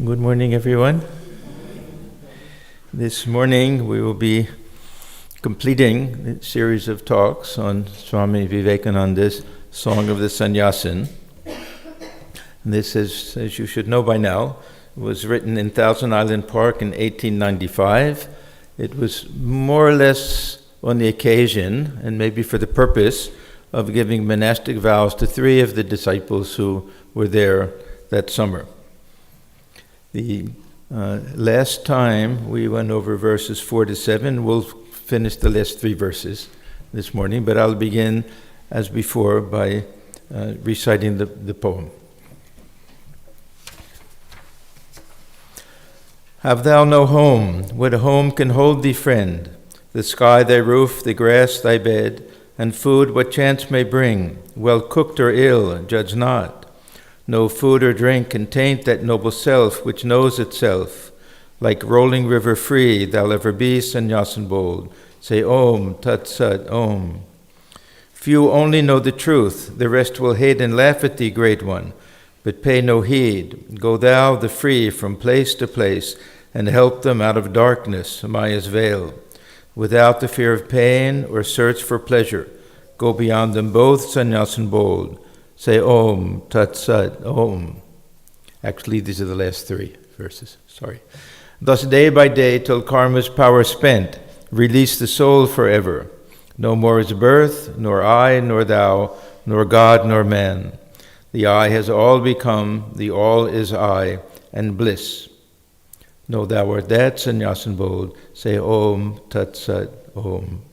Good morning, everyone. This morning we will be completing a series of talks on Swami Vivekananda's Song of the Sannyasin. And this is, as you should know by now, was written in Thousand Island Park in 1895. It was more or less on the occasion, and maybe for the purpose, of giving monastic vows to 3 of the disciples who were there that summer. The last time we went over verses 4 to 7. We'll finish the last 3 verses this morning, but I'll begin as before by reciting the poem. Have thou no home? What home can hold thee, friend? The sky thy roof, the grass thy bed, and food what chance may bring, well cooked or ill, judge not. No food or drink can taint that noble self which knows itself. Like rolling river free, thou'll ever be, Sannyasin bold. Say Om, Tat Sat, Om. Few only know the truth, the rest will hate and laugh at thee, great one. But pay no heed. Go thou, the free, from place to place, and help them out of darkness, Maya's veil. Without the fear of pain or search for pleasure, go beyond them both, Sannyasin bold. Say Om, Tat Sat, Om. Actually, these are the last 3 verses, sorry. Thus day by day, till karma's power spent, release the soul forever. No more is birth, nor I, nor thou, nor God, nor man. The I has all become, the all is I, and bliss. Know thou art that, Sannyasin bold. Say Om, Tat Sat, Om.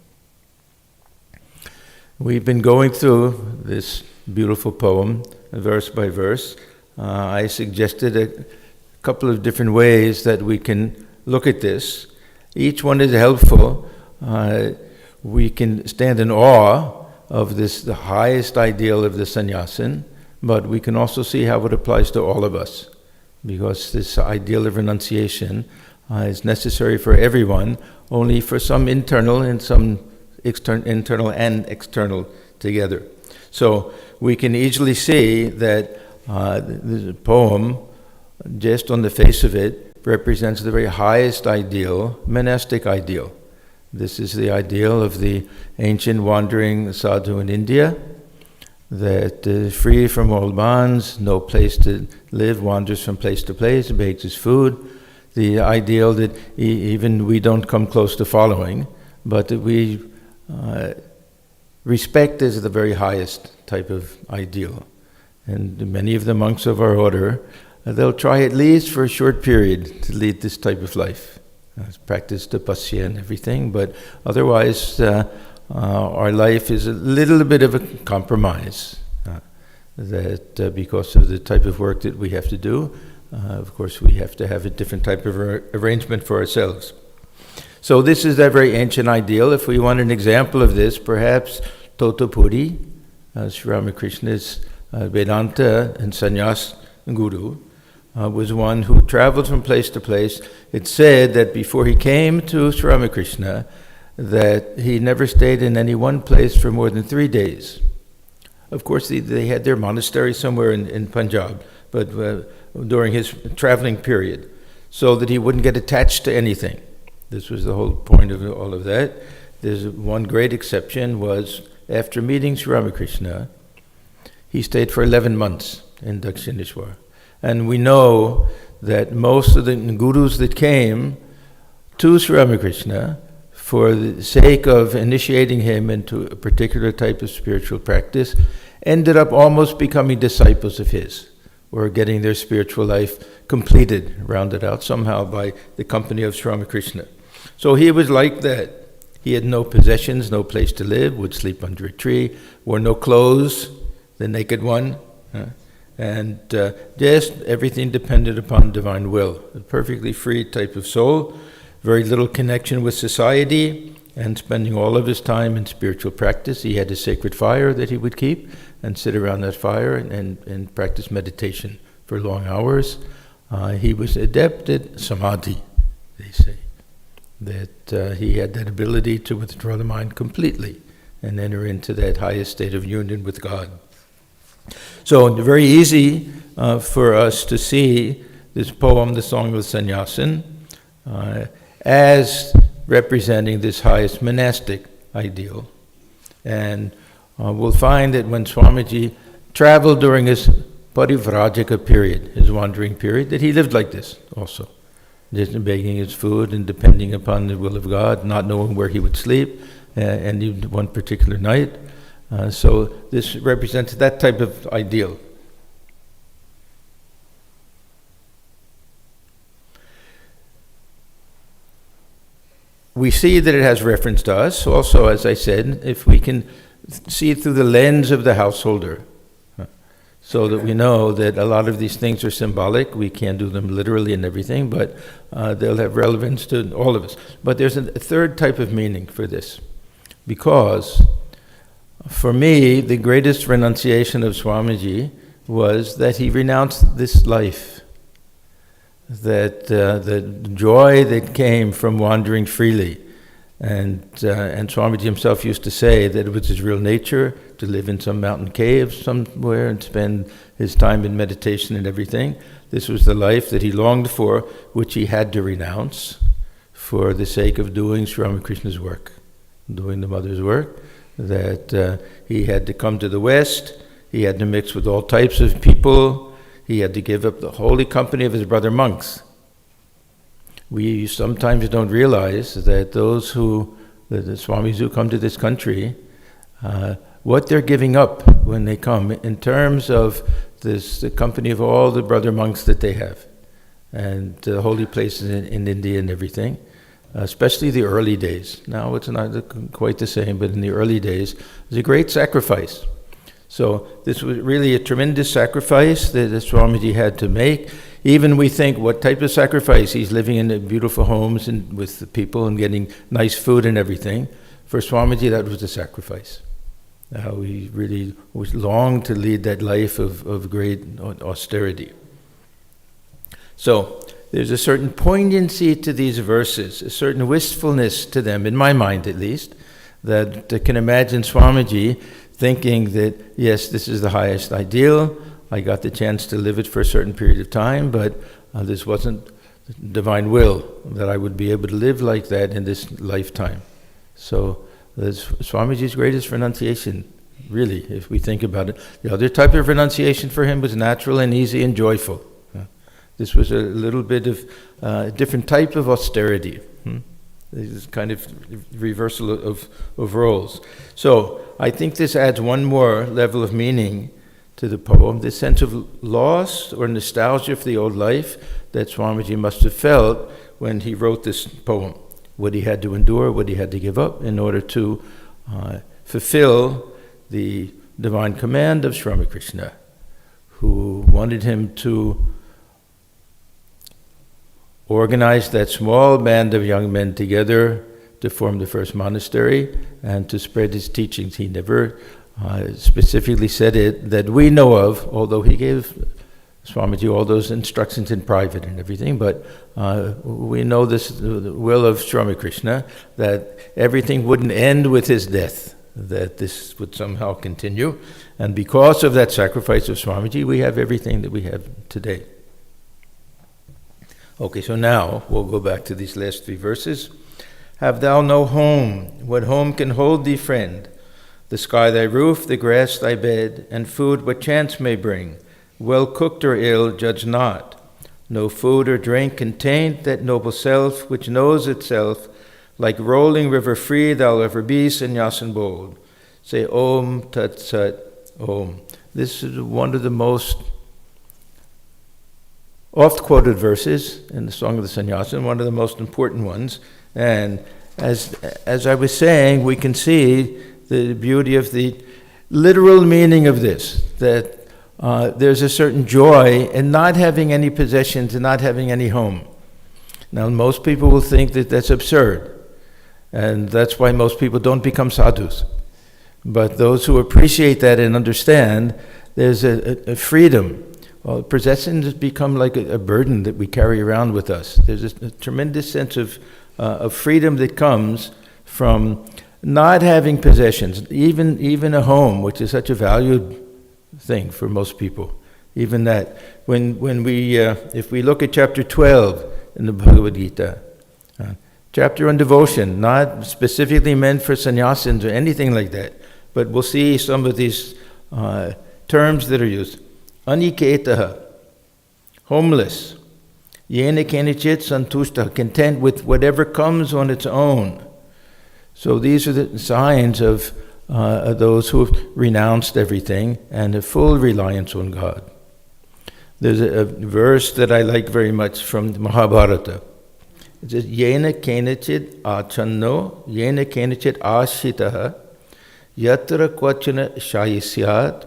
We've been going through this beautiful poem, verse by verse. I suggested a couple of different ways that we can look at this. Each one is helpful. We can stand in awe of this, the highest ideal of the sannyasin, but we can also see how it applies to all of us, because this ideal of renunciation is necessary for everyone, only for some internal and some internal and external together. So we can easily see that the poem, just on the face of it, represents the very highest ideal, monastic ideal. This is the ideal of the ancient wandering sadhu in India, that is free from all bonds, no place to live, wanders from place to place, begs his food. The ideal that even we don't come close to following, but that we respect as the very highest type of ideal. And many of the monks of our order, they'll try at least for a short period to lead this type of life. Practice tapasya and everything, but otherwise our life is a little bit of a compromise. Because of the type of work that we have to do, of course we have to have a different type of arrangement for ourselves. So this is that very ancient ideal. If we want an example of this, perhaps Totapuri, Sri Ramakrishna's Vedanta and Sannyas guru, was one who traveled from place to place. It's said that before he came to Sri Ramakrishna, that he never stayed in any one place for more than 3 days. Of course, they had their monastery somewhere in Punjab, but during his traveling period, so that he wouldn't get attached to anything. This was the whole point of all of that. There's one great exception was after meeting Sri Ramakrishna, he stayed for 11 months in Dakshineshwar. And we know that most of the gurus that came to Sri Ramakrishna for the sake of initiating him into a particular type of spiritual practice ended up almost becoming disciples of his, or getting their spiritual life completed, rounded out somehow by the company of Sri Ramakrishna. So he was like that. He had no possessions, no place to live, would sleep under a tree, wore no clothes, the naked one, and just everything depended upon divine will. A perfectly free type of soul, very little connection with society, and spending all of his time in spiritual practice. He had a sacred fire that he would keep and sit around that fire and practice meditation for long hours. He was adept at samadhi, they say, that he had that ability to withdraw the mind completely and enter into that highest state of union with God. So very easy for us to see this poem, the Song of the Sannyasin, as representing this highest monastic ideal. And we'll find that when Swamiji traveled during his parivrajaka period, his wandering period, that he lived like this also. Just begging his food and depending upon the will of God, not knowing where he would sleep any one particular night. So this represents that type of ideal. We see that it has reference to us. Also, as I said, if we can see it through the lens of the householder, so that we know that a lot of these things are symbolic. We can't do them literally and everything, but they'll have relevance to all of us. But there's a third type of meaning for this, because for me, the greatest renunciation of Swamiji was that he renounced this life. That the joy that came from wandering freely, and Swamiji himself used to say that it was his real nature to live in some mountain cave somewhere and spend his time in meditation and everything. This was the life that he longed for, which he had to renounce for the sake of doing Sri Ramakrishna's work, doing the Mother's work, that he had to come to the West, he had to mix with all types of people, he had to give up the holy company of his brother monks. We sometimes don't realize that the Swamis who come to this country, what they're giving up when they come in terms of the company of all the brother monks that they have, and the holy places in India and everything, especially the early days. Now it's not quite the same, but in the early days, it was a great sacrifice. So this was really a tremendous sacrifice that Swamiji had to make. Even we think, what type of sacrifice? He's living in beautiful homes and with the people and getting nice food and everything. For Swamiji, that was a sacrifice. He really longed to lead that life of great austerity. So there's a certain poignancy to these verses, a certain wistfulness to them, in my mind at least, that I can imagine Swamiji thinking that, yes, this is the highest ideal. I got the chance to live it for a certain period of time, but this wasn't divine will that I would be able to live like that in this lifetime. So that's Swamiji's greatest renunciation, really, if we think about it. The other type of renunciation for him was natural and easy and joyful. This was a little bit of a different type of austerity. This is kind of reversal of roles. So I think this adds one more level of meaning to the poem, this sense of loss or nostalgia for the old life that Swamiji must have felt when he wrote this poem. What he had to endure, what he had to give up in order to fulfill the divine command of Sri Ramakrishna, who wanted him to organize that small band of young men together to form the first monastery and to spread his teachings. He never specifically said it that we know of, although he gave Swamiji all those instructions in private and everything, but we know this, the will of Sri Ramakrishna, that everything wouldn't end with his death, that this would somehow continue. And because of that sacrifice of Swamiji, we have everything that we have today. Okay, so now we'll go back to these last three verses. Have thou no home? What home can hold thee, friend? The sky thy roof, the grass thy bed, and food what chance may bring. Well cooked or ill, judge not. No food or drink contained that noble self which knows itself. Like rolling river free thou ever be, Sannyasin bold. Say Om Tat Sat Om. This is one of the most oft-quoted verses in the Song of the Sannyasin, one of the most important ones. And as I was saying, we can see the beauty of the literal meaning of this, that there's a certain joy in not having any possessions and not having any home. Now, most people will think that that's absurd, and that's why most people don't become sadhus. But those who appreciate that and understand, there's a freedom. Well, possessions become like a burden that we carry around with us. There's a tremendous sense of freedom that comes from not having possessions, even a home, which is such a valued thing for most people. Even that. When we, if we look at chapter 12 in the Bhagavad Gita, chapter on devotion, not specifically meant for sannyasins or anything like that, but we'll see some of these terms that are used. Aniketaha, homeless. Yena kenichit santushta, content with whatever comes on its own. So these are the signs of those who have renounced everything and have full reliance on God. There's a verse that I like very much from the Mahabharata. It says, Yena kenichit achanno, yena kenichit ashitaha, yatra kvachana shayisyat,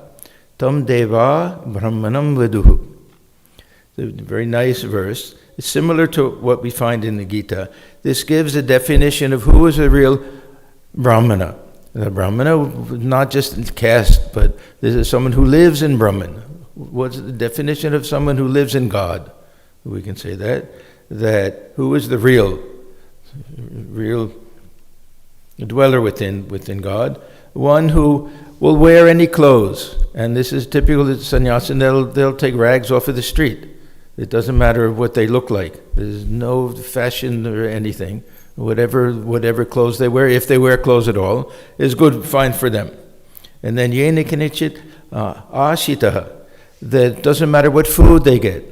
tam deva brahmanam viduhu. A very nice verse. It's similar to what we find in the Gita. This gives a definition of who is a real Brahmana. The Brahmana, not just caste, but this is someone who lives in Brahman. What's the definition of someone who lives in God? We can say that who is the real dweller within God? One who will wear any clothes. And this is typical of sannyasin. They'll take rags off of the street. It doesn't matter what they look like. There's no fashion or anything. Whatever clothes they wear, if they wear clothes at all, is good, fine for them. And then yena kenichit ashitaha, that doesn't matter what food they get,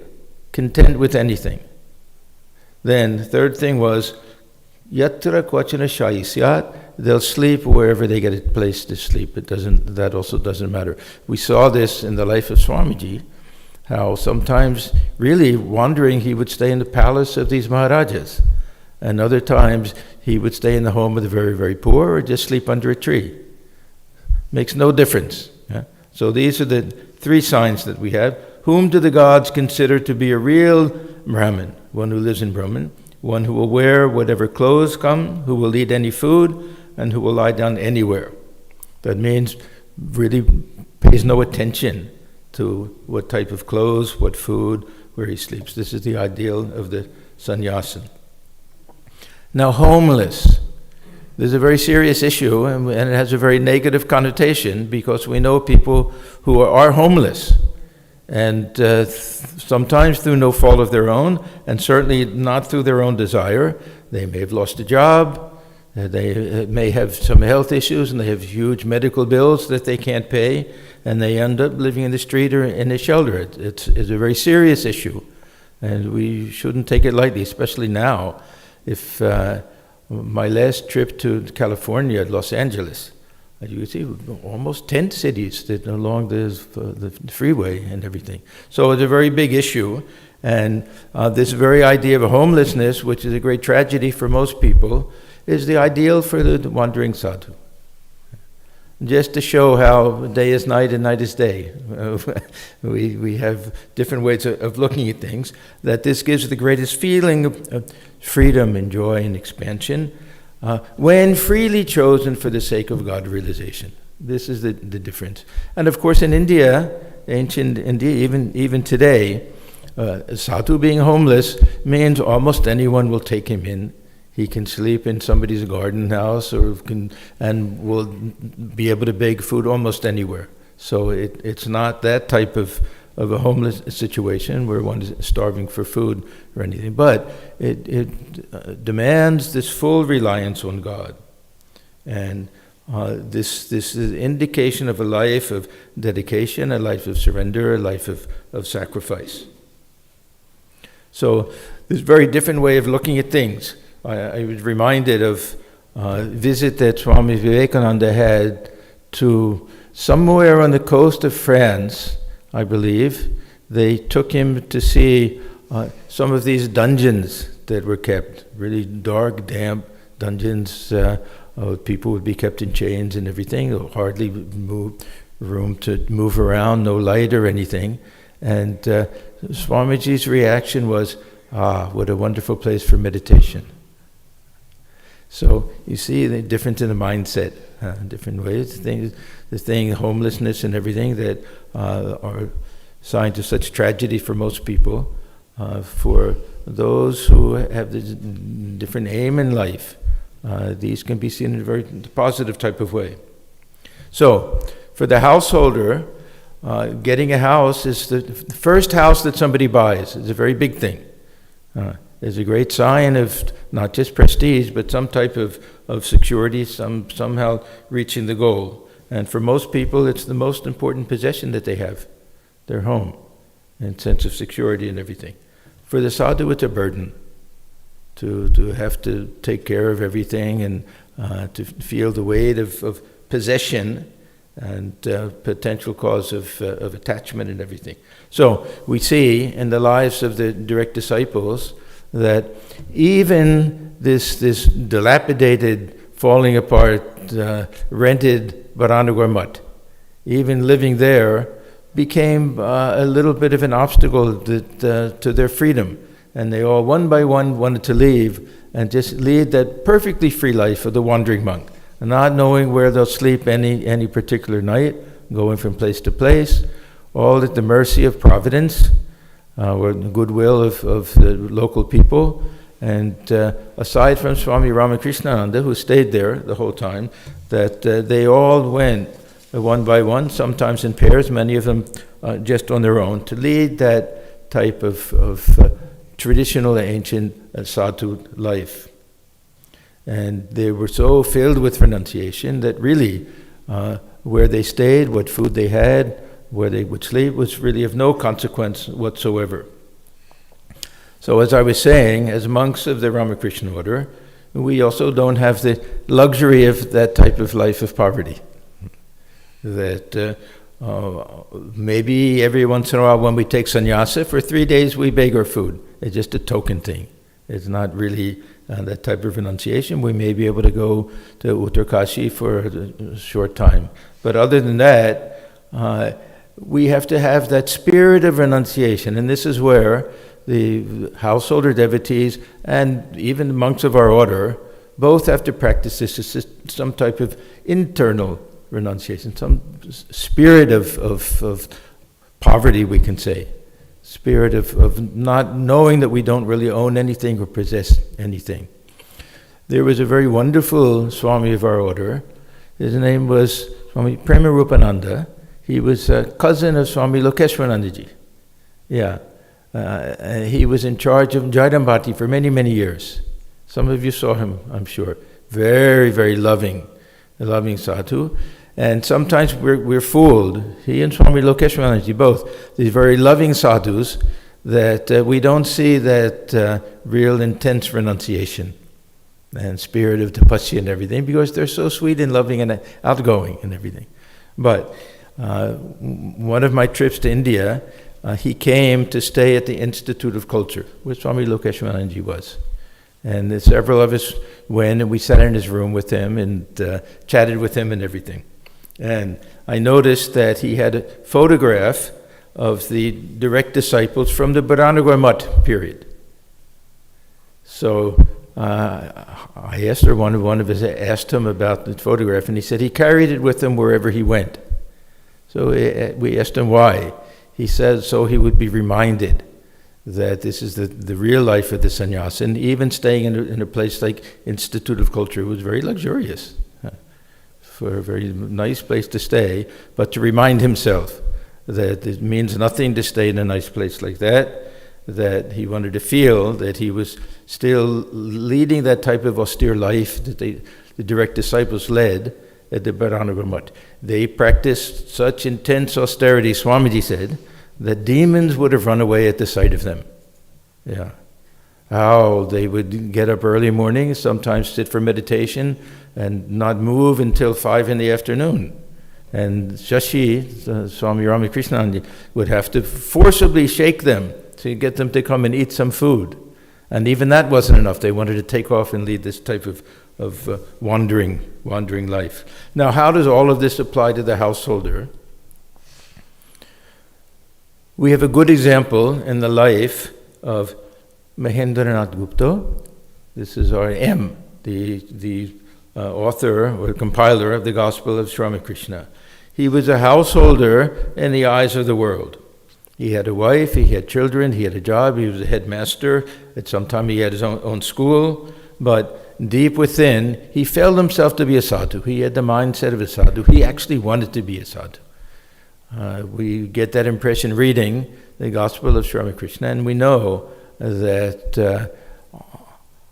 content with anything. Then the third thing was yatra kvachana shayisyat, they'll sleep wherever they get a place to sleep. That also doesn't matter. We saw this in the life of Swamiji, how sometimes really wandering he would stay in the palace of these Maharajas. And other times he would stay in the home of the very, very poor or just sleep under a tree. Makes no difference. Yeah? So these are the three signs that we have. Whom do the gods consider to be a real Brahmin? One who lives in Brahman, one who will wear whatever clothes come, who will eat any food, and who will lie down anywhere. That means really pays no attention to what type of clothes, what food, where he sleeps. This is the ideal of the sannyasin. Now, homeless. This is a very serious issue, and it has a very negative connotation because we know people who are homeless, and sometimes through no fault of their own, and certainly not through their own desire. They may have lost a job, they may have some health issues, and they have huge medical bills that they can't pay, and they end up living in the street or in a shelter. It's a very serious issue, and we shouldn't take it lightly, especially now. If my last trip to California, Los Angeles, you can see almost 10 cities that along the freeway and everything. So it's a very big issue, and this very idea of homelessness, which is a great tragedy for most people, is the ideal for the wandering sadhu. Just to show how day is night and night is day. We have different ways of looking at things, that this gives the greatest feeling of freedom and joy and expansion when freely chosen for the sake of God realization. This is the difference. And of course in India, ancient India, even today, sadhu being homeless means almost anyone will take him in. He can sleep in somebody's garden house and will be able to beg food almost anywhere. So it's not that type of a homeless situation where one is starving for food or anything, but it demands this full reliance on God. And this is an indication of a life of dedication, a life of surrender, a life of sacrifice. So there's a very different way of looking at things. I was reminded of a visit that Swami Vivekananda had to somewhere on the coast of France, I believe. They took him to see some of these dungeons that were kept, really dark, damp dungeons. People would be kept in chains and everything, hardly room to move around, no light or anything. And Swamiji's reaction was, what a wonderful place for meditation. So you see the difference in the mindset, different ways. The thing, homelessness and everything that are signs of such tragedy for most people. For those who have the different aim in life, these can be seen in a very positive type of way. So, for the householder, getting a house is the first house that somebody buys. It's a very big thing. There's a great sign of not just prestige, but some type of security, somehow reaching the goal. And for most people, it's the most important possession that they have, their home, and sense of security and everything. For the sadhu, it's a burden to have to take care of everything and to feel the weight of possession and potential cause of attachment and everything. So we see in the lives of the direct disciples that even this dilapidated, falling apart, rented Baranagar Mutt, even living there, became a little bit of an obstacle to their freedom. And they all, one by one, wanted to leave and just lead that perfectly free life of the wandering monk, not knowing where they'll sleep any particular night, going from place to place, all at the mercy of providence, or the goodwill of the local people. And aside from Swami Ramakrishna, who stayed there the whole time, that they all went one by one, sometimes in pairs, many of them just on their own, to lead that type of traditional ancient sadhu life. And they were so filled with renunciation that really where they stayed, what food they had, where they would sleep was really of no consequence whatsoever. So as I was saying, as monks of the Ramakrishna order, we also don't have the luxury of that type of life of poverty. That maybe every once in a while when we take sannyasa, for 3 days we beg our food. It's just a token thing. It's not really that type of renunciation. We may be able to go to Uttarkashi for a short time. But other than that, we have to have that spirit of renunciation. And this is where the householder devotees and even the monks of our order both have to practice this, some type of internal renunciation, some spirit of poverty, we can say. Spirit of not knowing that we don't really own anything or possess anything. There was a very wonderful Swami of our order. His name was Swami Premarupananda. He was a cousin of Swami Lokeshwaranandaji. Yeah. He was in charge of Jaidambati for many, many years. Some of you saw him, I'm sure. Very, very loving sadhu. And sometimes we're fooled, he and Swami Lokeshwaranandaji both, these very loving sadhus, that we don't see that real intense renunciation and spirit of tapasya and everything, because they're so sweet and loving and outgoing and everything. But one of my trips to India, he came to stay at the Institute of Culture, where Swami Lokeshwaranandaji was. And several of us went and we sat in his room with him and chatted with him and everything. And I noticed that he had a photograph of the direct disciples from the Baranagar Mutt period. So I asked her, one of us asked him about the photograph, and he said he carried it with him wherever he went. So we asked him why. He said so he would be reminded that this is the real life of the sannyasin. Even staying in a place like Institute of Culture was very luxurious, for a very nice place to stay, but to remind himself that it means nothing to stay in a nice place like that he wanted to feel that he was still leading that type of austere life that the direct disciples led at the Baranagar Mutt. They practiced such intense austerity, Swamiji said, that demons would have run away at the sight of them. Yeah. How they would get up early morning, sometimes sit for meditation, and not move until 5 in the afternoon. And Shashi, Swami Ramakrishna, would have to forcibly shake them to get them to come and eat some food. And even that wasn't enough. They wanted to take off and lead this type of wandering life. Now, how does all of this apply to the householder? We have a good example in the life of Mahendranath Gupta. This is our M, the author or compiler of the Gospel of Sri Ramakrishna. He was a householder in the eyes of the world. He had a wife, he had children, he had a job, he was a headmaster. At some time he had his own school, but deep within, he felt himself to be a sadhu. He had the mindset of a sadhu. He actually wanted to be a sadhu. We get that impression reading the Gospel of Sri Ramakrishna, and we know that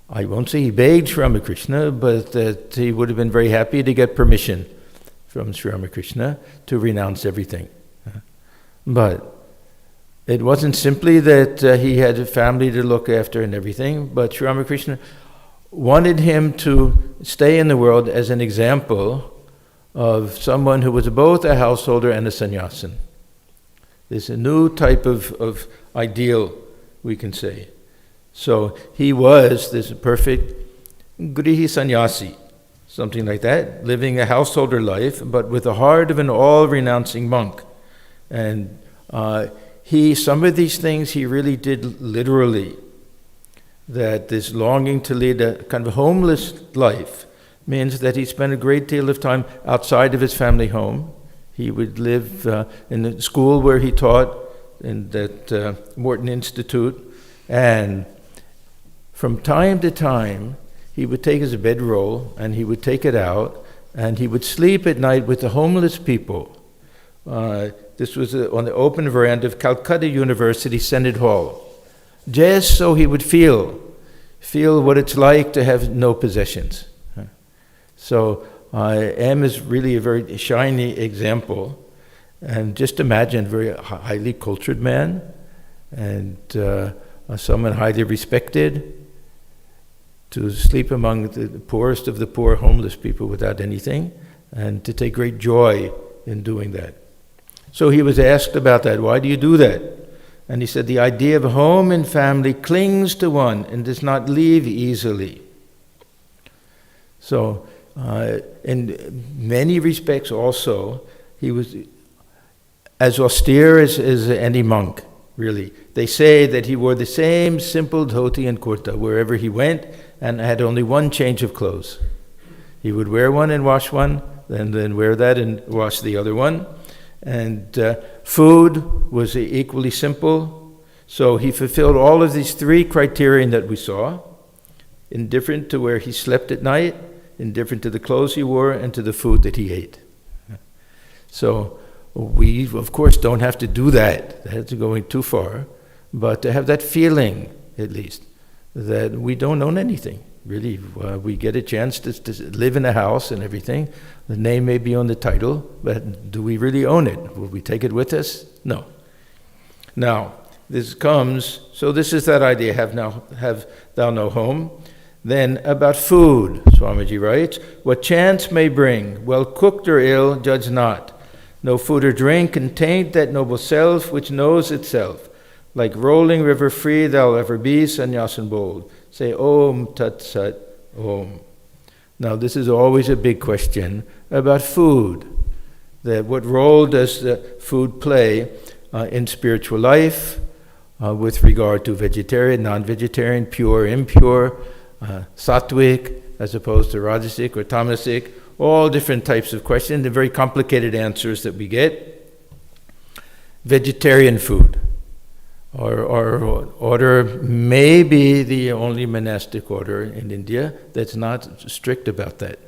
I won't say he begged Sri Ramakrishna, but that he would have been very happy to get permission from Sri Ramakrishna to renounce everything. But it wasn't simply that he had a family to look after and everything, but Sri Ramakrishna wanted him to stay in the world as an example of someone who was both a householder and a sannyasin. There's a new type of ideal, we can say. So he was this perfect grihi sannyasi, something like that, living a householder life, but with the heart of an all-renouncing monk. And some of these things he really did literally. That this longing to lead a kind of homeless life means that he spent a great deal of time outside of his family home. He would live in the school where he taught, in that Morton Institute, and from time to time he would take his bedroll and he would take it out and he would sleep at night with the homeless people. This was on the open veranda of Calcutta University Senate Hall, just so he would feel what it's like to have no possessions. So M is really a very shiny example. And just imagine a very highly cultured man and someone highly respected to sleep among the poorest of the poor homeless people without anything, and to take great joy in doing that. So he was asked about that. Why do you do that? And he said, the idea of home and family clings to one and does not leave easily. So in many respects also, he was as austere as any monk, really. They say that he wore the same simple dhoti and kurta wherever he went and had only one change of clothes. He would wear one and wash one, then wear that and wash the other one. And food was equally simple. So he fulfilled all of these three criterion that we saw, indifferent to where he slept at night, indifferent to the clothes he wore, and to the food that he ate. So we, of course, don't have to do that. That's going too far. But to have that feeling, at least, that we don't own anything. Really, we get a chance to live in a house and everything. The name may be on the title, but do we really own it? Will we take it with us? No. Now, this is that idea, have thou no home. Then about food, Swamiji writes, what chance may bring, well cooked or ill, judge not. No food or drink can taint that noble self which knows itself. Like rolling river free thou ever be, sannyasin bold. Say Om Tat Sat Om. Now this is always a big question about food. That what role does the food play in spiritual life with regard to vegetarian, non-vegetarian, pure, impure, sattvic as opposed to rajasic or tamasic, all different types of questions and very complicated answers that we get. Vegetarian food. Our order may be the only monastic order in India that's not strict about that.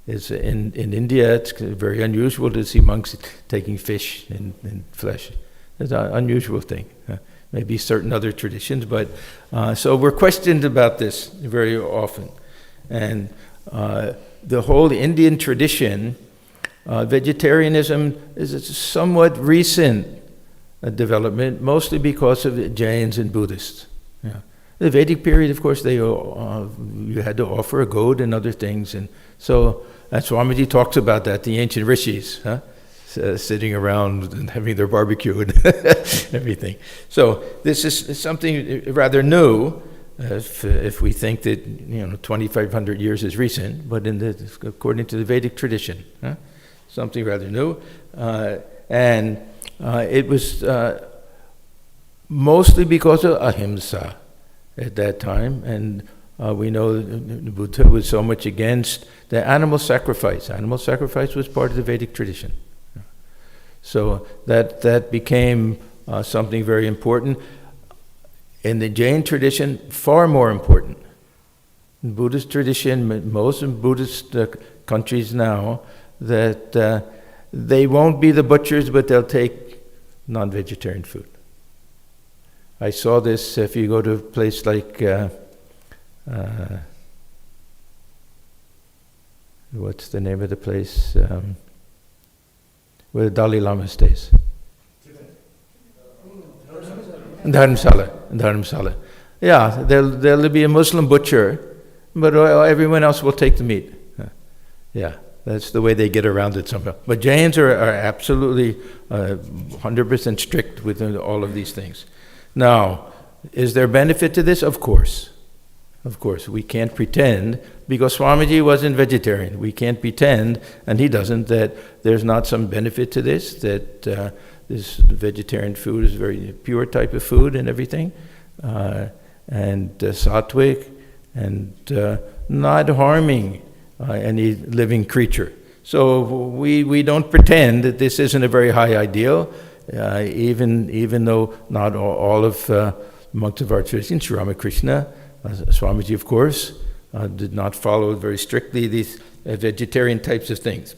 In India, it's very unusual to see monks taking fish and flesh. It's an unusual thing. Maybe certain other traditions, but so we're questioned about this very often. And the whole Indian tradition, vegetarianism is a somewhat recent development, mostly because of Jains and Buddhists. Yeah. The Vedic period, of course, you had to offer a goat and other things, and so Swamiji talks about that. The ancient rishis, sitting around and having their barbecue and everything. So this is something rather new, if we think that 2,500 years is recent, but according to the Vedic tradition, something rather new, and. It was mostly because of ahimsa at that time, and we know the Buddha was so much against the animal sacrifice. Animal sacrifice was part of the Vedic tradition. So that became something very important. In the Jain tradition, far more important. In Buddhist tradition, most in Buddhist countries now, that they won't be the butchers, but they'll take non-vegetarian food. I saw this if you go to a place like, what's the name of the place where the Dalai Lama stays? Dharamsala. Yeah, there'll be a Muslim butcher, but everyone else will take the meat. Yeah, that's the way they get around it somehow. But Jains are absolutely 100% strict with all of these things. Now, is there benefit to this? Of course. Of course. We can't pretend, because Swamiji wasn't vegetarian, we can't pretend, and he doesn't, that there's not some benefit to this, that this vegetarian food is a very pure type of food and everything, and sattvic, and not harming any living creature. So we don't pretend that this isn't a very high ideal, even though not all of monks of our tradition, Sri Ramakrishna, Swamiji of course, did not follow very strictly these vegetarian types of things.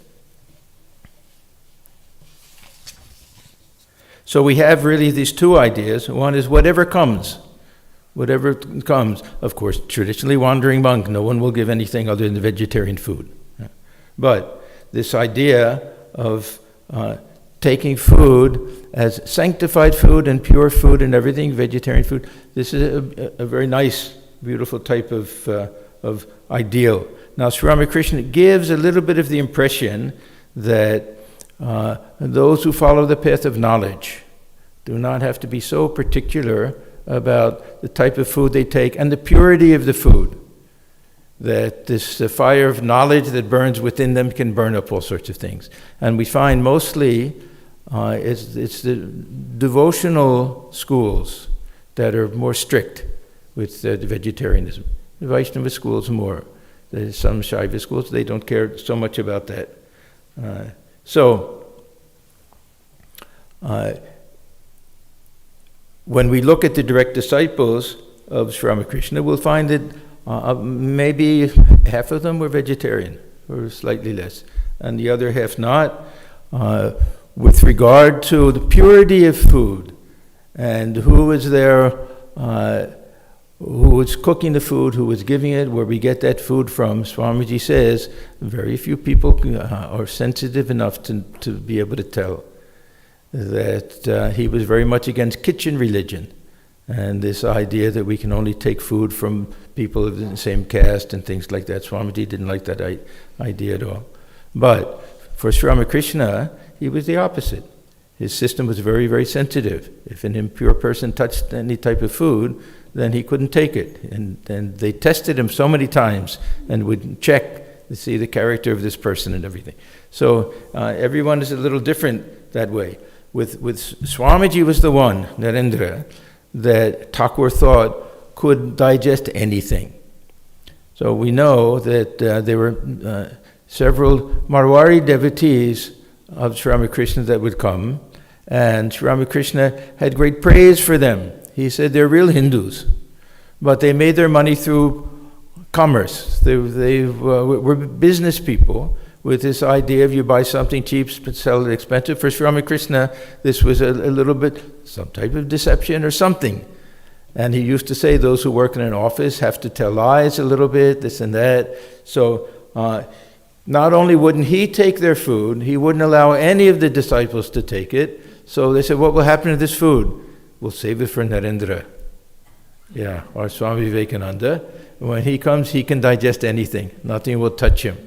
So we have really these two ideas. One is whatever comes. Of course, traditionally wandering monk, no one will give anything other than vegetarian food. But this idea of taking food as sanctified food and pure food and everything, vegetarian food, this is a very nice, beautiful type of ideal. Now, Sri Ramakrishna gives a little bit of the impression that those who follow the path of knowledge do not have to be so particular about the type of food they take and the purity of the food, that this fire of knowledge that burns within them can burn up all sorts of things. And we find mostly it's the devotional schools that are more strict with the vegetarianism. The Vaishnava schools more. There's some Shaiva schools, they don't care so much about that. When we look at the direct disciples of Sri Ramakrishna, we'll find that maybe half of them were vegetarian, or slightly less, and the other half not. With regard to the purity of food, and who was there, who was cooking the food, who was giving it, where we get that food from, Swamiji says, very few people are sensitive enough to be able to tell that he was very much against kitchen religion, and this idea that we can only take food from people of the same caste and things like that. Swamiji didn't like that idea at all. But for Sri Ramakrishna, he was the opposite. His system was very, very sensitive. If an impure person touched any type of food, then he couldn't take it. And they tested him so many times and would check to see the character of this person and everything. So everyone is a little different that way. With Swamiji was the one, Narendra, that Thakur thought could digest anything. So we know that there were several Marwari devotees of Sri Ramakrishna that would come, and Sri Ramakrishna had great praise for them. He said they're real Hindus, but they made their money through commerce. They were business people with this idea of you buy something cheap, sell it expensive. For Sri Ramakrishna, this was a little bit some type of deception or something. And he used to say those who work in an office have to tell lies a little bit, this and that. So not only wouldn't he take their food, he wouldn't allow any of the disciples to take it. So they said, what will happen to this food? We'll save it for Narendra. Yeah, or Swami Vivekananda. When he comes, he can digest anything. Nothing will touch him.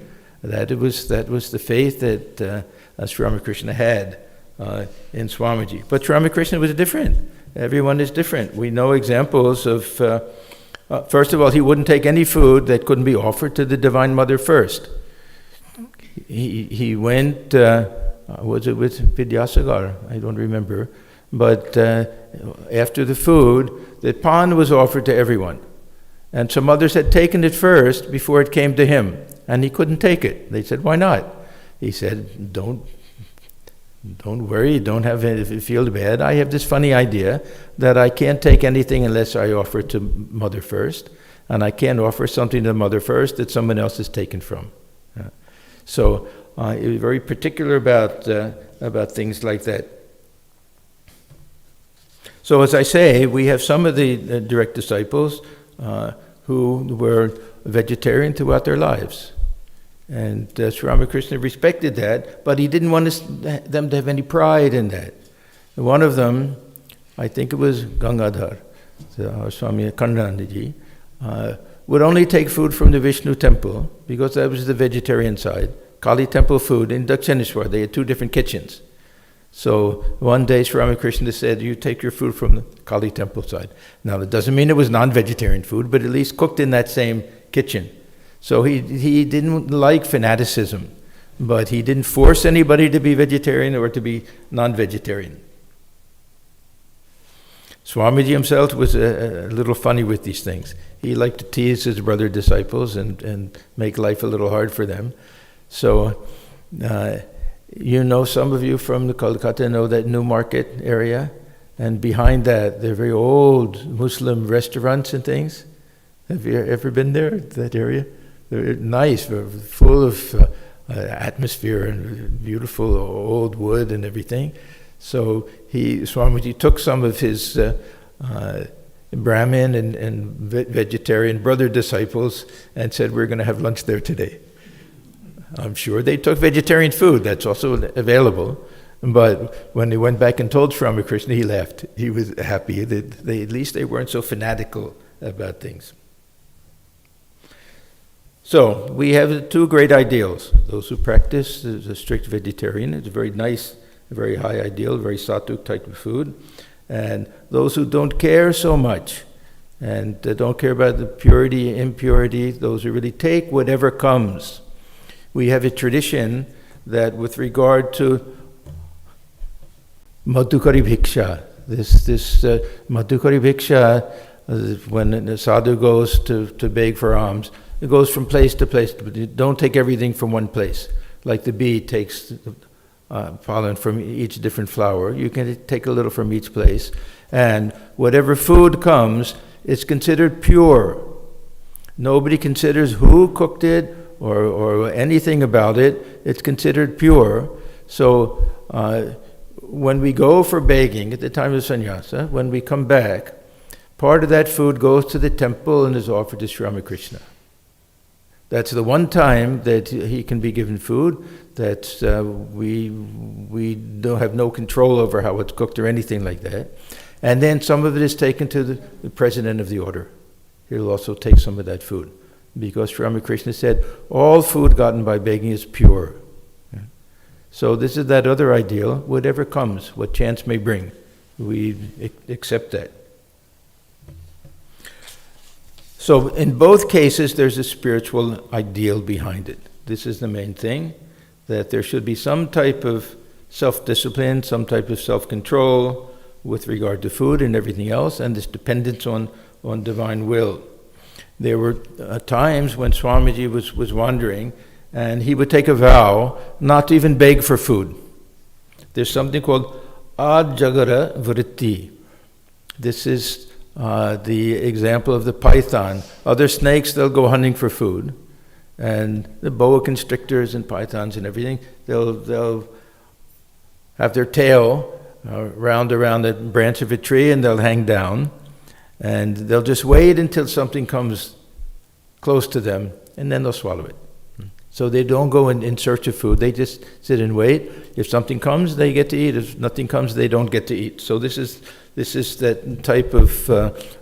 That was the faith that Sri Ramakrishna had in Swamiji. But Sri Ramakrishna was different. Everyone is different. We know examples of, first of all, he wouldn't take any food that couldn't be offered to the Divine Mother first. He went, was it with Vidyasagar? I don't remember. But after the food, the pan was offered to everyone. And some others had taken it first before it came to him. And he couldn't take it. They said, why not? He said, don't worry, don't feel bad. I have this funny idea that I can't take anything unless I offer it to Mother first. And I can't offer something to Mother first that someone else has taken from. So he was very particular about things like that. So as I say, we have some of the direct disciples who were vegetarian throughout their lives. And Sri Ramakrishna respected that, but he didn't want them to have any pride in that. One of them, I think it was Gangadhar, Swami Swahananda, would only take food from the Vishnu temple because that was the vegetarian side. Kali temple food in Dakshineshwar, they had two different kitchens. So one day Sri Ramakrishna said, you take your food from the Kali temple side. Now it doesn't mean it was non-vegetarian food, but at least cooked in that same kitchen. So he didn't like fanaticism, but he didn't force anybody to be vegetarian or to be non-vegetarian. Swamiji himself was a little funny with these things. He liked to tease his brother disciples and make life a little hard for them. So, some of you from the Kolkata know that New Market area, and behind that, they're very old Muslim restaurants and things. Have you ever been there, that area? They're nice, full of atmosphere and beautiful old wood and everything. So Swamiji took some of his Brahmin and vegetarian brother disciples and said, we're going to have lunch there today. I'm sure they took vegetarian food, that's also available. But when they went back and told Sri Ramakrishna, he laughed. He was happy that at least they weren't so fanatical about things. So we have two great ideals. Those who practice the strict vegetarian, it's a very nice, a very high ideal, very sattvic type of food. And those who don't care so much and don't care about the purity, impurity, those who really take whatever comes. We have a tradition that with regard to Madhukari Bhiksha, this Madhukari Bhiksha, when the sadhu goes to beg for alms, it goes from place to place. But you don't take everything from one place. Like the bee takes pollen from each different flower. You can take a little from each place. And whatever food comes, it's considered pure. Nobody considers who cooked it or anything about it. It's considered pure. So when we go for begging at the time of sannyasa, when we come back, part of that food goes to the temple and is offered to Sri Ramakrishna. That's the one time that he can be given food, that we don't have no control over how it's cooked or anything like that. And then some of it is taken to the president of the order. He'll also take some of that food. Because Sri Ramakrishna said, all food gotten by begging is pure. So this is that other ideal, whatever comes, what chance may bring, we accept that. So in both cases, there's a spiritual ideal behind it. This is the main thing, that there should be some type of self-discipline, some type of self-control with regard to food and everything else, and this dependence on divine will. There were times when Swamiji was wandering, and he would take a vow not to even beg for food. There's something called ajagara vritti. This is the example of the python. Other snakes, they'll go hunting for food. And the boa constrictors and pythons and everything, they'll have their tail round around the branch of a tree and they'll hang down. And they'll just wait until something comes close to them and then they'll swallow it. So they don't go in search of food. They just sit and wait. If something comes, they get to eat. If nothing comes, they don't get to eat. So this is that type of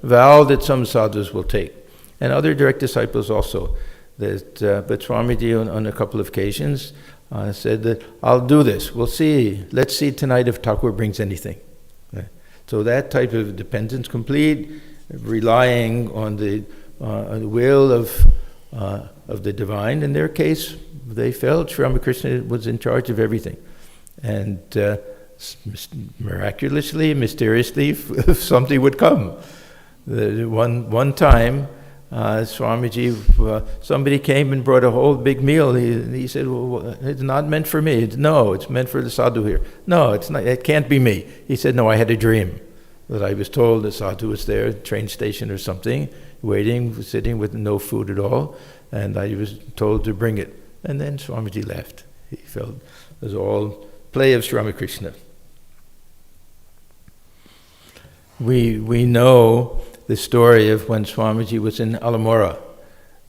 vow that some sadhus will take. And other direct disciples also. But Swamiji on a couple of occasions said that, I'll do this. We'll see. Let's see tonight if Thakur brings anything. So that type of dependence, complete, relying on the will of the divine. In their case, they felt Sri Ramakrishna was in charge of everything. And miraculously, mysteriously, something would come. One time, Swamiji, somebody came and brought a whole big meal. He said, well, it's not meant for me. No, it's meant for the sadhu here. No, it's not. It can't be me. He said, no, I had a dream that I was told the sadhu was there, train station or something, waiting, sitting with no food at all, and I was told to bring it. And then Swamiji left. He felt it was all play of Sri Ramakrishna. We know the story of when Swamiji was in Alamora,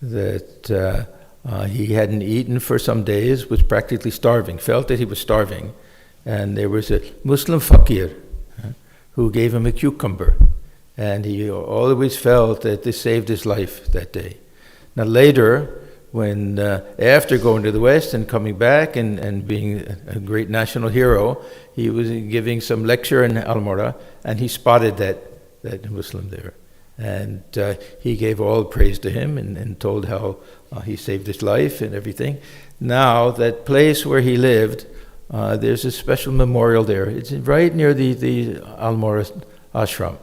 that he hadn't eaten for some days, was practically starving, felt that he was starving, and there was a Muslim fakir who gave him a cucumber, and he always felt that this saved his life that day. Now later, when after going to the West and coming back and being a great national hero, he was giving some lecture in Almora, and he spotted that Muslim there. And he gave all praise to him and told how he saved his life and everything. Now, that place where he lived, there's a special memorial there. It's right near the Almora ashram.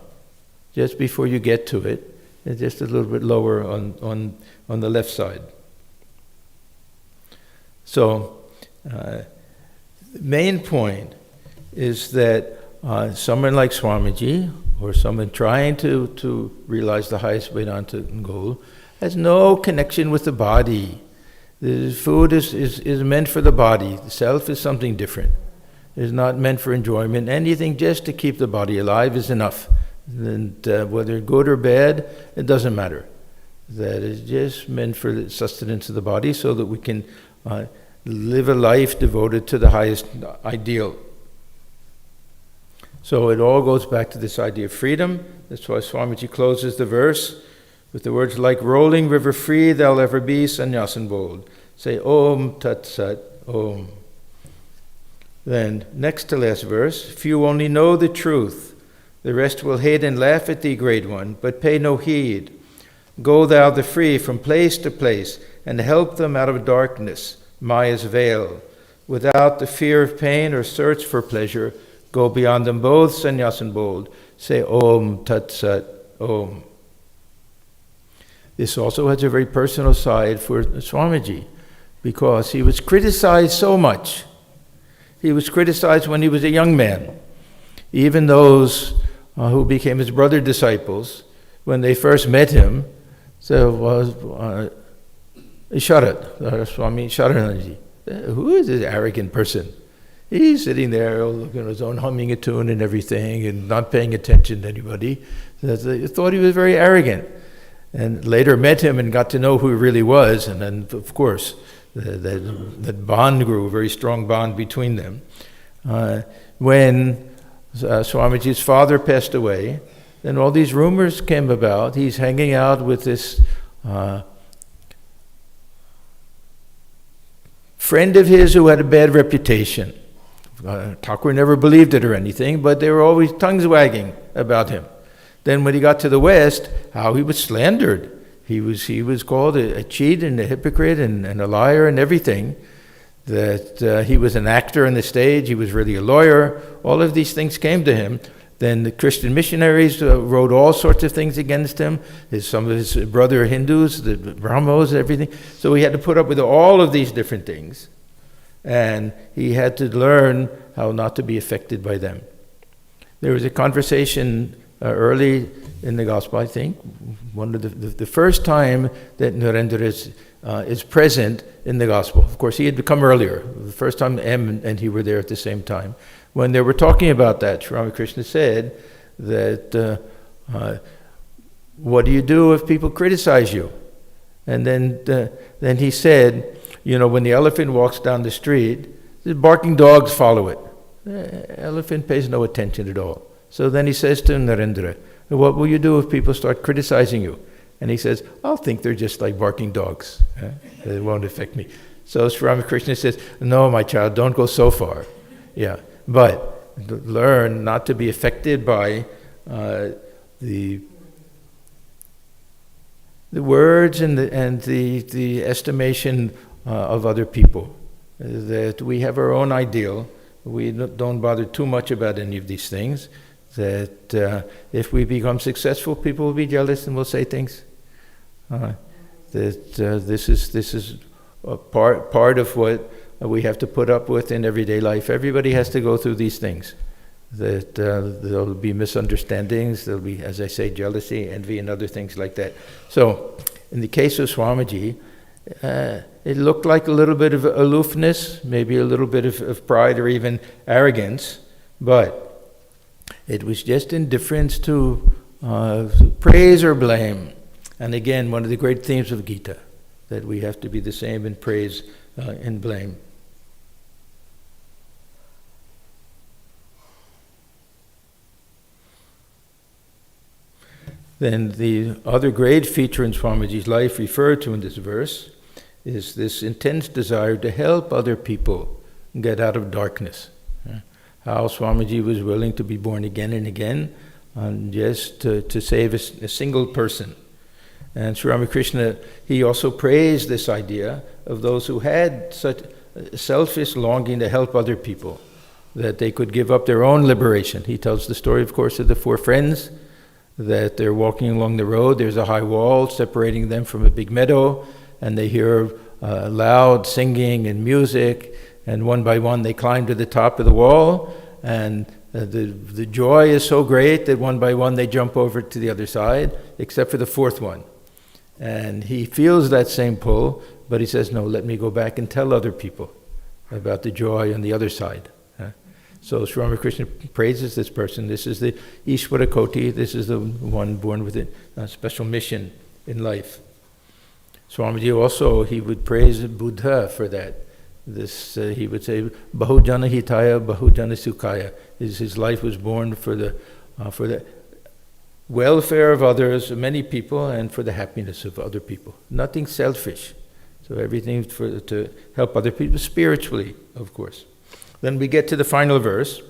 Just before you get to it, it's just a little bit lower on the left side. So, the main point is that someone like Swamiji, or someone trying to realize the highest Vedanta goal, has no connection with the body. The food is meant for the body. The self is something different. It is not meant for enjoyment. Anything just to keep the body alive is enough. And whether good or bad, it doesn't matter. That is just meant for the sustenance of the body so that we can live a life devoted to the highest ideal. So it all goes back to this idea of freedom. That's why Swamiji closes the verse with the words, like rolling river free thou'll ever be, Sannyasin bold. Say Om Tat Sat Om. Then, next to last verse, few only know the truth. The rest will hate and laugh at thee, great one, but pay no heed. Go thou the free from place to place, and help them out of darkness, Maya's veil. Without the fear of pain or search for pleasure, go beyond them both, Sannyasin bold. Say Om Tat Sat Om. This also has a very personal side for Swamiji, because he was criticized so much. He was criticized when he was a young man. Even those who became his brother disciples, when they first met him, said, Sharat, Swami Sharananji, who is this arrogant person? He's sitting there looking at his own, humming a tune and everything, and not paying attention to anybody. They thought he was very arrogant. And later met him and got to know who he really was, and then, of course, that bond grew, a very strong bond between them. When Swamiji's father passed away, then all these rumors came about. He's hanging out with this friend of his who had a bad reputation. Thakur never believed it or anything, but there were always tongues wagging about him. Then when he got to the West, how he was slandered. He was called a cheat and a hypocrite and a liar and everything. That he was an actor on the stage, he was really a lawyer. All of these things came to him. Then the Christian missionaries wrote all sorts of things against him. Some of his brother Hindus, the Brahmos, everything. So he had to put up with all of these different things. And he had to learn how not to be affected by them. There was a conversation early in the gospel, I think, one of the first time that Narendra is present in the gospel. Of course, he had come earlier. The first time M and he were there at the same time. When they were talking about that, Sri Ramakrishna said that, what do you do if people criticize you? And then he said, when the elephant walks down the street, the barking dogs follow it. The elephant pays no attention at all. So then he says to Narendra, what will you do if people start criticizing you? And he says, I'll think they're just like barking dogs. It won't affect me. So Sri Ramakrishna says, no, my child, don't go so far. Yeah, but learn not to be affected by the words and the estimation of other people. That we have our own ideal. We don't bother too much about any of these things. That if we become successful, people will be jealous and will say things. This is a part of what we have to put up with in everyday life. Everybody has to go through these things. That there'll be misunderstandings, there'll be, as I say, jealousy, envy, and other things like that. So, in the case of Swamiji, it looked like a little bit of aloofness, maybe a little bit of pride or even arrogance, but it was just indifference to praise or blame. And again, one of the great themes of Gita, that we have to be the same in praise and blame. Then the other great feature in Swamiji's life referred to in this verse is this intense desire to help other people get out of darkness. How Swamiji was willing to be born again and again just to save a single person. And Sri Ramakrishna, he also praised this idea of those who had such a selfish longing to help other people, that they could give up their own liberation. He tells the story, of course, of the four friends, that they're walking along the road, there's a high wall separating them from a big meadow, and they hear loud singing and music, and one by one they climb to the top of the wall, and the joy is so great that one by one they jump over to the other side, except for the fourth one. And he feels that same pull, but he says, no, let me go back and tell other people about the joy on the other side. So Sri Ramakrishna praises this person. This is the Ishvara Koti. This is the one born with a special mission in life. Swamiji also, he would praise Buddha for that. This he would say, Bahujana Hitaya, Bahujana Sukhaya. His life was born for the welfare of others, many people, and for the happiness of other people. Nothing selfish. So everything to help other people spiritually, of course. Then we get to the final verse.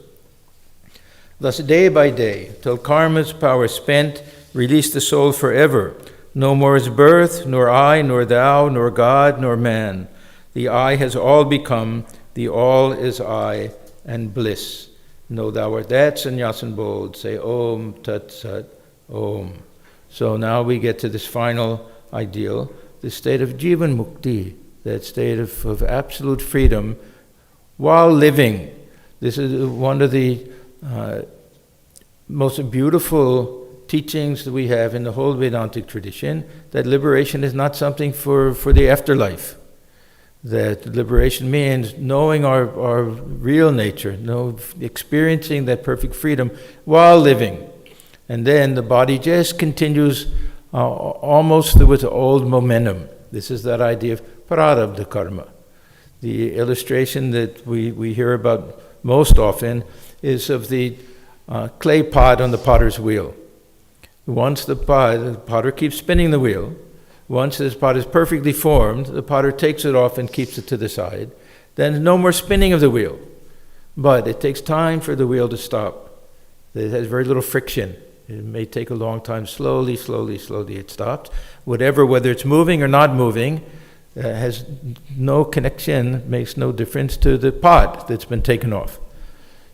Thus day by day, till karma's power spent, release the soul forever. No more is birth, nor I, nor thou, nor God, nor man. The I has all become, the all is I, and bliss. Know thou art that, Sannyasin bold. Say Om Tat Sat Om. So now we get to this final ideal, the state of Jivan Mukti, that state of absolute freedom, while living. This is one of the most beautiful teachings that we have in the whole Vedantic tradition, that liberation is not something for the afterlife. That liberation means knowing our real nature, experiencing that perfect freedom while living. And then the body just continues almost with old momentum. This is that idea of prarabdha karma. The illustration that we hear about most often is of the clay pot on the potter's wheel. Once the potter keeps spinning the wheel, once this pot is perfectly formed, the potter takes it off and keeps it to the side. Then no more spinning of the wheel. But it takes time for the wheel to stop. It has very little friction. It may take a long time. Slowly it stops. Whether it's moving or not moving, has no connection, makes no difference to the pot that's been taken off.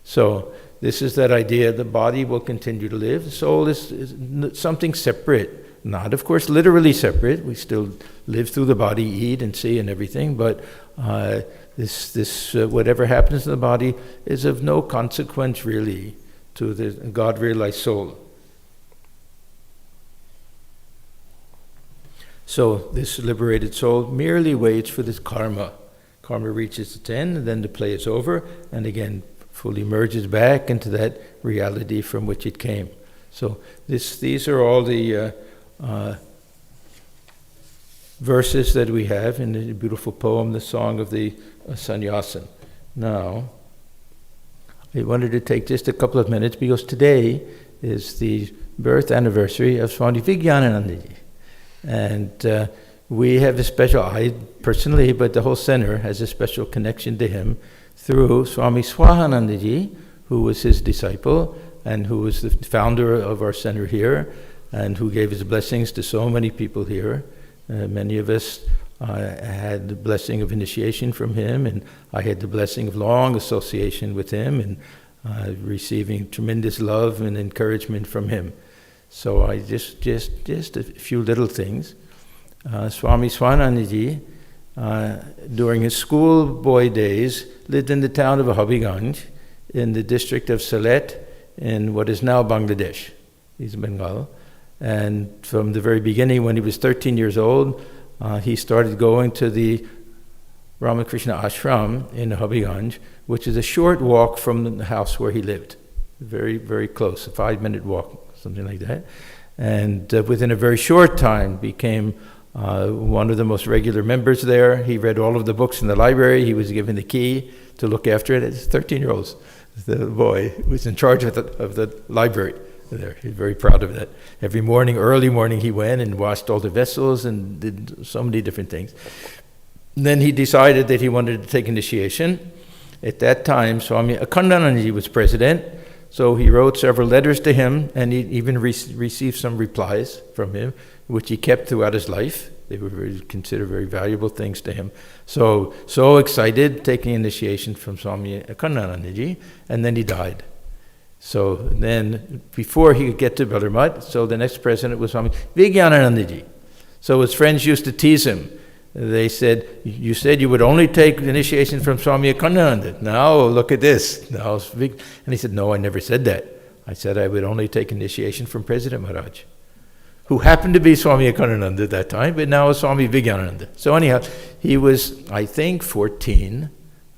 So this is that idea, the body will continue to live. The soul is something separate. Not, of course, literally separate. We still live through the body, eat and see and everything, but this whatever happens in the body is of no consequence really to the God-realized soul. So this liberated soul merely waits for this karma. Karma reaches its end, and then the play is over, and again fully merges back into that reality from which it came. So these are all the verses that we have in the beautiful poem, the Song of the Sannyasin. Now, I wanted to take just a couple of minutes because today is the birth anniversary of Swami Vivekananda. And we have a special, I personally, but the whole center has a special connection to him through Swami Swahananda, who was his disciple and who was the founder of our center here and who gave his blessings to so many people here. Many of us had the blessing of initiation from him, and I had the blessing of long association with him and receiving tremendous love and encouragement from him. So I just a few little things. Swami Swahananda, during his schoolboy days, lived in the town of Habiganj in the district of Sylhet in what is now Bangladesh. He's Bengal. And from the very beginning, when he was 13 years old, he started going to the Ramakrishna ashram in Habiganj, which is a short walk from the house where he lived. Very, very close, a 5-minute walk, something like that. And within a very short time became one of the most regular members there. He read all of the books in the library. He was given the key to look after it. It's 13-year-olds. The boy was in charge of the library there. He's very proud of that. Every morning, early morning, he went and washed all the vessels and did so many different things. And then he decided that he wanted to take initiation. At that time, Swami Atmajnananda was president, so he wrote several letters to him, and he even received some replies from him, which he kept throughout his life. They were considered very valuable things to him. So excited, taking initiation from Swami Atmajnananda, and then he died. So then, before he could get to Belur Math, so the next president was Swami Vivekananda. So his friends used to tease him. They said, you said you would only take initiation from Swami Swahananda. Now look at this. Now, and he said, no, I never said that. I said I would only take initiation from President Maharaj, who happened to be Swami Swahananda at that time, but now is Swami Vivekananda. So anyhow, he was, I think, 14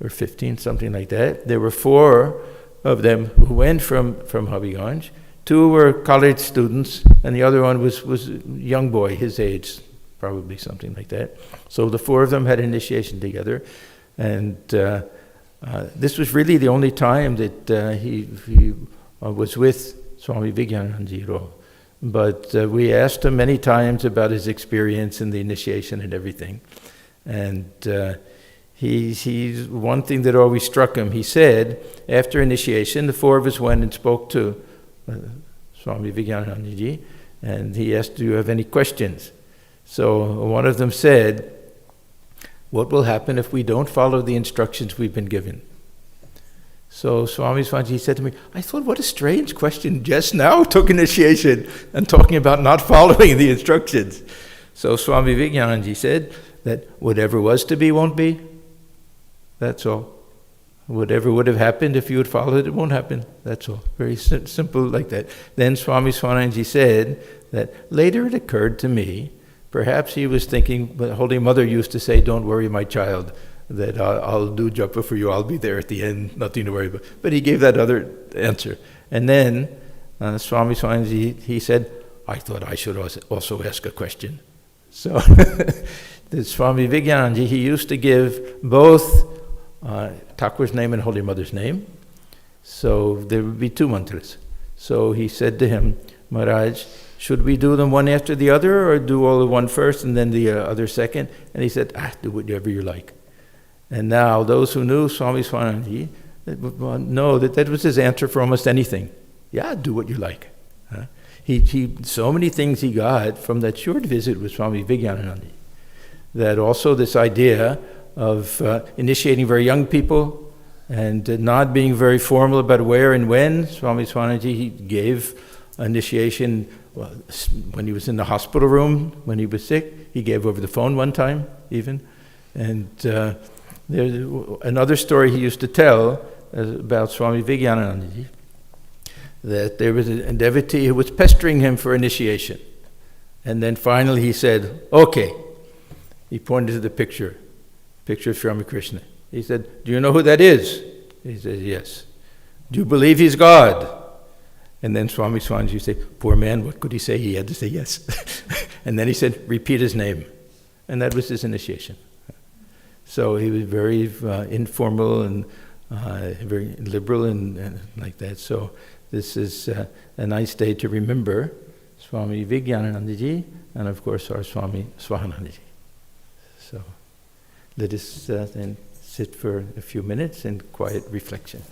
or 15, something like that. There were 4 of them who went from Habiganj. 2 were college students, and the other one was a young boy, his age, probably something like that. So the 4 of them had initiation together, and this was really the only time that he was with Swami Vivekananda at all. But we asked him many times about his experience in the initiation and everything. And one thing that always struck him, he said, after initiation, the 4 of us went and spoke to Swami Vivekananda, and he asked, do you have any questions? So one of them said, what will happen if we don't follow the instructions we've been given? So Swami Swahananda said to me, I thought, what a strange question. Just now took initiation and talking about not following the instructions. So Swami Vivekananda said that whatever was to be won't be. That's all. Whatever would have happened if you had followed it, won't happen. That's all. Very simple like that. Then Swami Swahananda said that later it occurred to me, perhaps he was thinking, the Holy Mother used to say, don't worry, my child, that I'll do japa for you, I'll be there at the end, nothing to worry about. But he gave that other answer. And then Swami Swahananda, he said, I thought I should also ask a question. So the Swami Vivekananda, he used to give both Thakur's name and Holy Mother's name. So there would be 2 mantras. So he said to him, Maharaj, should we do them one after the other, or do all the one first and then the other second? And he said, do whatever you like. And now those who knew Swami Swahananda know that was his answer for almost anything. Yeah, do what you like. He so many things he got from that short visit with Swami Vivekananda. That also this idea of initiating very young people and not being very formal about where and when. Swami Swahananda, he gave initiation when he was in the hospital room, when he was sick. He gave over the phone one time even. And there's another story he used to tell about Swami Vivekananda, that there was a devotee who was pestering him for initiation. And then finally he said, okay. He pointed to the picture of Sri Ramakrishna. He said, do you know who that is? He said, yes. Do you believe he's God? And then Swami Swahananda said, poor man, what could he say? He had to say yes. And then he said, repeat his name. And that was his initiation. So he was very informal and very liberal and like that. So this is a nice day to remember Swami Vivekananda and of course our Swami Swahananda. So let us then sit for a few minutes in quiet reflection.